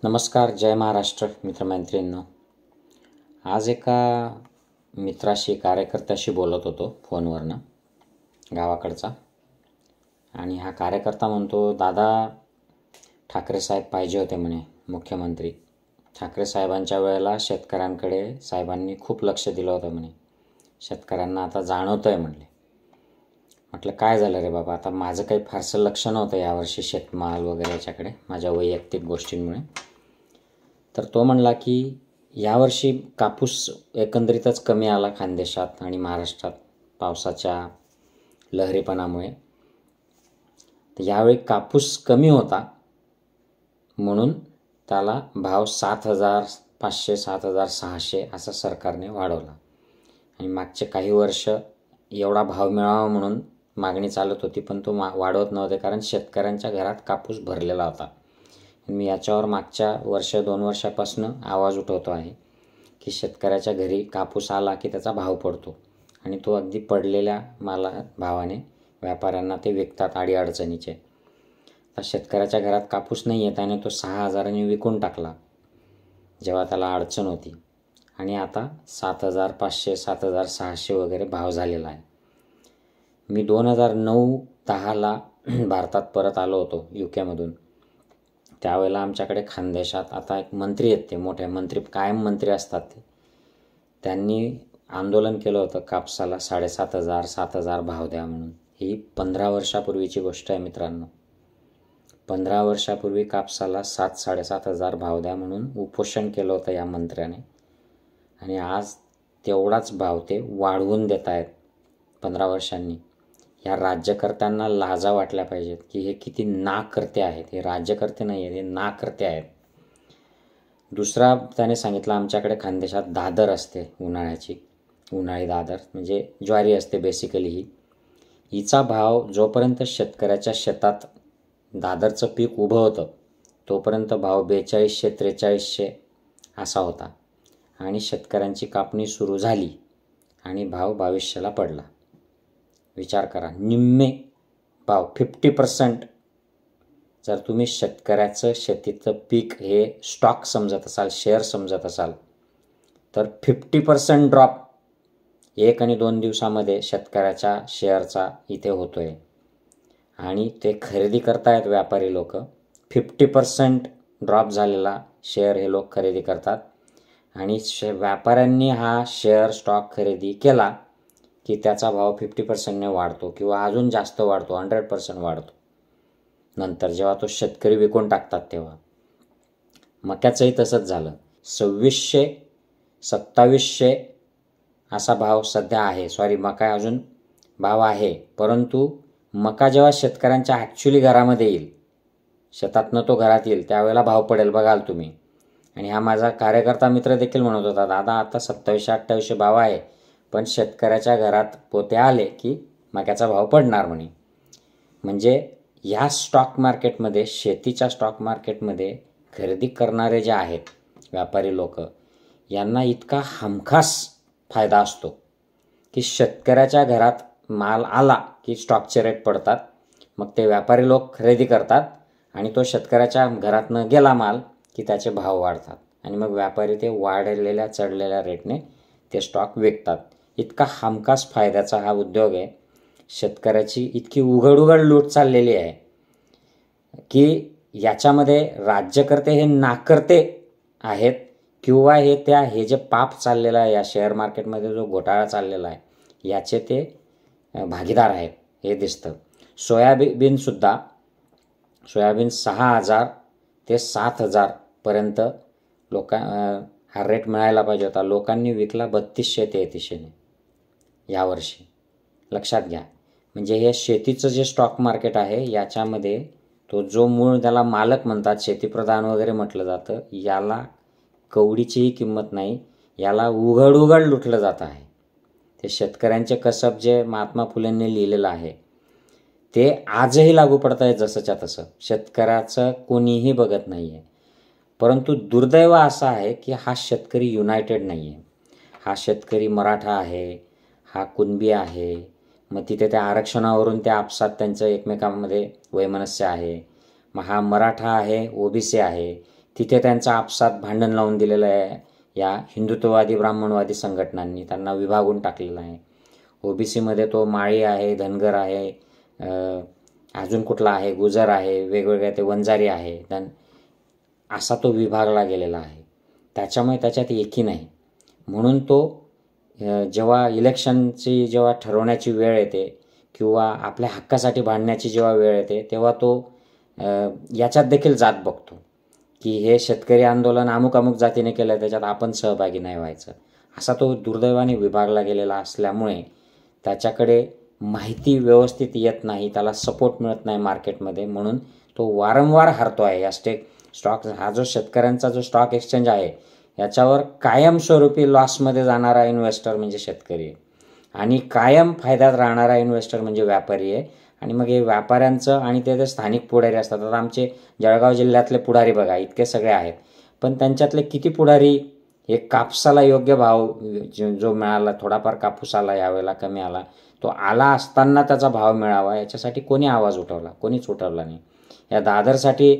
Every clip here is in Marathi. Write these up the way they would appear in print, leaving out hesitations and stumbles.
नमस्कार, जय महाराष्ट्र मित्रमैत्रिणींनो. आज एका मित्राशी कार्यकर्त्याशी बोलत होतो फोनवरनं, गावाकडचा. आणि हा कार्यकर्ता म्हणतो, दादा ठाकरे साहेब पाहिजे होते म्हणे मुख्यमंत्री. ठाकरे साहेबांच्या वेळेला शेतकऱ्यांकडे साहेबांनी खूप लक्ष दिलं होतं म्हणे. शेतकऱ्यांना आता जाणवतं आहे म्हणले. म्हटलं काय झालं रे बाबा, आता माझं काही फारसं लक्ष नव्हतं यावर्षी शेतमाल वगैरे याच्याकडे माझ्या वैयक्तिक गोष्टींमुळे. तर तो म्हणला की यावर्षी कापूस एकंदरीतच कमी आला खानदेशात आणि महाराष्ट्रात पावसाच्या लहरीपणामुळे. तर यावेळी कापूस कमी होता म्हणून त्याला भाव 7,500 7,600 असा सरकारने वाढवला. आणि मागचे काही वर्ष एवढा भाव मिळावा म्हणून मागणी चालत होती, पण तो वाढवत नव्हते कारण शेतकऱ्यांच्या घरात कापूस भरलेला होता. मी याच्यावर मागच्या वर्ष 2 वर्षापासून आवाज उठवतो आहे की शेतकऱ्याच्या घरी कापूस आला की त्याचा भाव पडतो आणि तो अगदी पडलेल्या भावाने व्यापाऱ्यांना ते विकतात अडीअडचणीचे. तर शेतकऱ्याच्या घरात कापूस नाही आहे, त्याने तो 6,000ने विकून टाकला जेव्हा त्याला अडचण होती. आणि आता 7,500 7,600 वगैरे भाव झालेला आहे. मी 2009-10ला भारतात परत आलो होतो UK मधून. त्यावेळेला आमच्याकडे खानदेशात आता एक मंत्री आहेत, ते मोठे मंत्री, कायम मंत्री असतात ते. त्यांनी आंदोलन केलं होतं कापसाला 7,500 7,000 भाव द्या म्हणून. ही 15 वर्षापूर्वीची गोष्ट आहे मित्रांनो. 15 वर्षापूर्वी कापसाला 7,000-7,500 भाव द्या म्हणून उपोषण केलं होतं या मंत्र्याने. आणि आज तेवढाच भाव ते वाढवून देत आहेत 15 वर्षांनी. या राज्यकर्त्यांना लाजा वाटल्या पाहिजेत की हे किती नाकर्ते आहेत. हे राज्यकर्ते नाही आहेत, हे नाकर्ते आहेत. दुसरा त्याने सांगितलं, आमच्याकडे खानदेशात दादर असते उन्हाळी दादर, म्हणजे ज्वारी असते बेसिकली ही. हिचा भाव जोपर्यंत शेतकऱ्याच्या शेतात दादरचं पीक उभं होतं तोपर्यंत भाव 4200-4300 असा होता. आणि शेतकऱ्यांची कापणी सुरू झाली आणि भाव 2200ला पडला. विचार करा, निम्मे भाव, 50%. जर तुम्ही शेतकऱ्याचं शेतीचं पीक हे स्टॉक समजत असाल, शेअर समजत असाल, तर 50% ड्रॉप 1 आणि 2 दिवसामध्ये शेतकऱ्याच्या शेअरचा इथे होतो आहे. आणि ते खरेदी करतायत व्यापारी लोक. 50% ड्रॉप झालेला शेअर हे लोक खरेदी करतात. आणि व्यापाऱ्यांनी हा शेअर स्टॉक खरेदी केला की त्याचा भाव 50%ने वाढतो किंवा अजून जास्त वाढतो, 100% वाढतो. नंतर जेव्हा तो शेतकरी विकून टाकतात तेव्हा. मक्याचंही तसंच झालं. 2600-2700 असा भाव सध्या आहे. मका अजून भाव आहे, परंतु मका जेव्हा शेतकऱ्यांच्या ॲक्च्युली घरामध्ये येईल, शेतातनं तो घरात येईल, त्यावेळेला भाव पडेल, बघाल तुम्ही. आणि हा माझा कार्यकर्ता मित्र देखील म्हणत होता, दादा आता 2700-2800 भाव आहे, पण शेतकऱ्याच्या घरात पोते आले की मक्याचा भाव पडणार म्हणे. म्हणजे या स्टॉक मार्केटमध्ये, शेतीच्या स्टॉक मार्केटमध्ये खरेदी करणारे जे आहेत व्यापारी लोक, यांना इतका हमखास फायदा असतो की शेतकऱ्याच्या घरात माल आला की स्टॉकचे रेट पडतात. मग ते व्यापारी लोक खरेदी करतात आणि तो शेतकऱ्याच्या घरातनं गेला माल की त्याचे भाव वाढतात. आणि मग व्यापारी ते वाढलेल्या चढलेल्या रेटने ते स्टॉक विकतात. इतका हमखास फायद्याचा हा उद्योग आहे. शेतकऱ्याची इतकी उघड लूट चाललेली आहे की याच्यामध्ये राज्यकर्ते हे नाकर्ते आहेत किंवा हे जे पाप चाललेलं आहे, या शेअर मार्केटमध्ये जो घोटाळा चाललेला आहे, याचे ते भागीदार आहेत हे दिसतं. सोयाबीन 6,000 ते 7,000 पर्यंत हा रेट मिळायला पाहिजे होता. लोकांनी विकला 3200-3300ने यावर्षी. लक्षात घ्या. म्हणजे हे शेतीचं जे स्टॉक मार्केट आहे याच्यामध्ये तो जो मूळ, त्याला मालक म्हणतात, शेतीप्रधान वगैरे म्हटलं जातं, याला कवडीचीही किंमत नाही. याला उघड लुटलं जात आहे. ते शेतकऱ्यांचे कसब जे महात्मा फुलेंनी लिहिलेलं आहे ते आजही लागू पडत आहे जसंच्या तसं. शेतकऱ्याचं कोणीही बघत नाही आहे. परंतु दुर्दैव असं आहे की हा शेतकरी युनायटेड नाही आहे. हा शेतकरी मराठा आहे, हा कुणबी आहे. मग तिथे त्या आरक्षणावरून त्या आपसात त्यांचं एकमेकांमध्ये वैमनस्य आहे. मग हा मराठा आहे, OBC आहे, तिथे त्यांचा आपसात भांडण लावून दिलेलं आहे या हिंदुत्ववादी ब्राह्मणवादी संघटनांनी. त्यांना विभागून टाकलेलं आहे. ओबीसीमध्ये तो माळी आहे, धनगर आहे, अजून कुठला आहे, गुजर आहे, वेगवेगळे ते वंजारी आहे, असा तो विभागला गेलेला आहे. त्याच्यामुळे त्याच्यात एकी नाही. म्हणून तो जेव्हा इलेक्शनची जेव्हा ठरवण्याची वेळ येते किंवा आपल्या हक्कासाठी भांडण्याची जेव्हा वेळ येते तेव्हा तो याच्यात देखील जात बघतो की हे शेतकरी आंदोलन अमुक जातीने केलं, त्याच्यात आपण सहभागी नाही व्हायचं. असा तो दुर्दैवाने विभागला गेलेला असल्यामुळे त्याच्याकडे माहिती व्यवस्थित येत नाही, त्याला सपोर्ट मिळत नाही मार्केटमध्ये. म्हणून तो वारंवार हारतो आहे. या स्टॉक हा जो शेतकऱ्यांचा जो स्टॉक एक्सचेंज आहे याच्यावर कायमस्वरूपी लॉसमध्ये जाणारा इन्व्हेस्टर म्हणजे शेतकरी आहे आणि कायम फायद्यात राहणारा इन्व्हेस्टर म्हणजे व्यापारी आहे. आणि मग हे व्यापाऱ्यांचं आणि ते स्थानिक पुढारी असतात. आता आमचे जळगाव जिल्ह्यातले पुढारी बघा, इतके सगळे आहेत, पण त्यांच्यातले किती पुढारी हे कापसाला योग्य भाव जो मिळाला, थोडाफार कापूस आला यावेळेला कमी आला, तो आला असताना त्याचा भाव मिळावा याच्यासाठी कोणी आवाज उठवला? कोणीच उठवला नाही. या दादरसाठी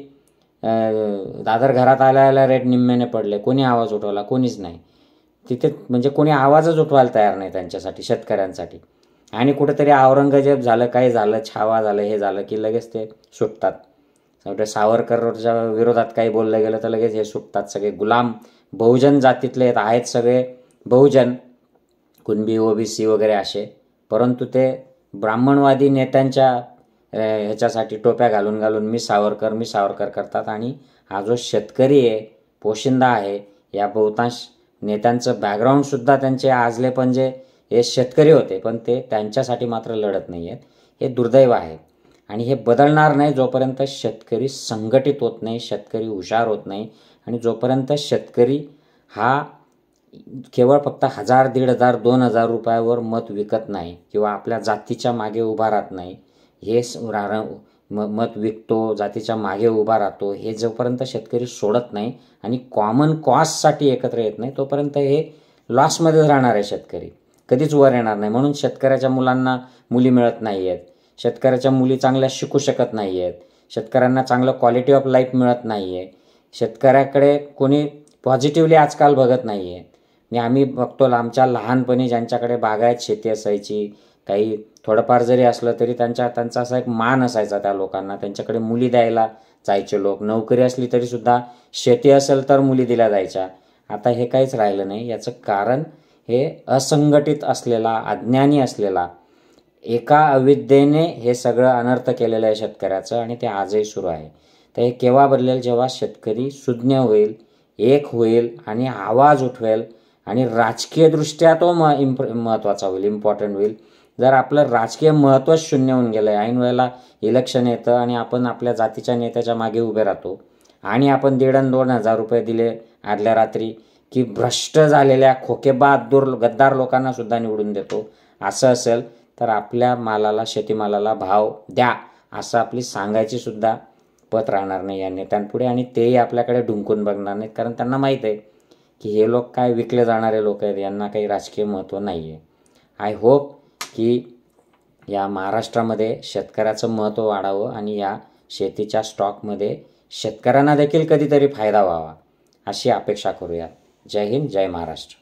दादर घरात आल्याला रेट निम्म्याने पडले, कोणी आवाज उठवला? कोणीच नाही. तिथे म्हणजे कोणी आवाजच उठवायला तयार नाही त्यांच्यासाठी, शेतकऱ्यांसाठी. आणि कुठेतरी औरंगजेब झालं, काही झालं, छावा झालं, हे झालं की लगेच ते सुटतात. सावरकरच्या विरोधात काही बोललं गेलं तर लगेच हे सुटतात. सगळे गुलाम बहुजन जातीतले आहेत, सगळे बहुजन, कुणबी, ओबीसी वगैरे असे, परंतु ते ब्राह्मणवादी नेत्यांच्या ह्याच्यासाठी टोप्या घालून घालून मी सावरकर करतात. आणि हा जो शेतकरी आहे, पोशिंदा आहे, या बहुतांश नेत्यांचं बॅकग्राऊंडसुद्धा त्यांचे आजले पंजे हे शेतकरी होते, पण ते त्यांच्यासाठी मात्र लढत नाही आहेत. हे दुर्दैव आहे. आणि हे बदलणार नाही जोपर्यंत शेतकरी संघटित होत नाही, शेतकरी हुशार होत नाही, आणि जोपर्यंत शेतकरी हा केवळ फक्त 1000, 1500, 2000 रुपयावर मत विकत नाही किंवा आपल्या जातीच्या मागे उभा राहत नाही, हे मत विकतो, जातीच्या मागे उभा राहतो, हे जोपर्यंत शेतकरी सोडत नाही आणि कॉमन कॉजसाठी एकत्र येत नाही तोपर्यंत हे लॉसमध्येच राहणार आहे. शेतकरी कधीच वर येणार नाही. म्हणून शेतकऱ्याच्या मुलांना मुली मिळत नाही आहेत, शेतकऱ्याच्या मुली चांगल्या शिकू शकत नाही आहेत, शेतकऱ्यांना चांगलं क्वालिटी ऑफ लाईफ मिळत नाही आहे, शेतकऱ्याकडे कोणी पॉझिटिव्हली आजकाल बघत नाही आहे. आम्ही बघतो आमच्या लहानपणी ज्यांच्याकडे बागायत शेती असायची, काही थोडंफार जरी असलं तरी त्यांचा असा एक मान असायचा त्या लोकांना, त्यांच्याकडे मुली द्यायला जायचे लोक. नोकरी असली तरीसुद्धा शेती असेल तर मुली दिल्या जायच्या. आता हे काहीच राहिलं नाही. याचं कारण हे असंघटित असलेला, अज्ञानी असलेला, एका अविद्येने हे सगळं अनर्थ केलेलं आहे शेतकऱ्याचं, आणि ते आजही सुरू आहे. तर हे केव्हा बदलेल? जेव्हा शेतकरी सुज्ञ होईल, एक होईल आणि आवाज उठवेल, आणि राजकीयदृष्ट्या तो महत्त्वाचा होईल, इम्पॉर्टंट होईल. जर आपलं राजकीय महत्त्वच शून्य होऊन गेलं आहे, ऐन वेळेला इलेक्शन येतं आणि आपण आपल्या जातीच्या नेत्याच्या मागे उभे राहतो आणि आपण 1,500 आणि 2,000 रुपये दिले आदल्या रात्री की भ्रष्ट झालेल्या खोकेबाद गद्दार लोकांना सुद्धा निवडून देतो, असं असेल तर आपल्या मालाला, शेतीमालाला भाव द्या असं आपली सांगायची सुद्धा पत राहणार नाही या नेत्यांपुढे. आणि तेही आपल्याकडे ढुंकून बघणार नाहीत, कारण त्यांना माहीत आहे की हे लोक काय विकले जाणारे लोक आहेत, यांना काही राजकीय महत्त्व नाही आहे. आय होप की या महाराष्ट्रामध्ये शेतकऱ्याचं महत्त्व वाढावं आणि या शेतीच्या स्टॉकमध्ये शेतकऱ्यांना देखील कधीतरी फायदा व्हावा अशी अपेक्षा करूया. जय हिंद, जय महाराष्ट्र.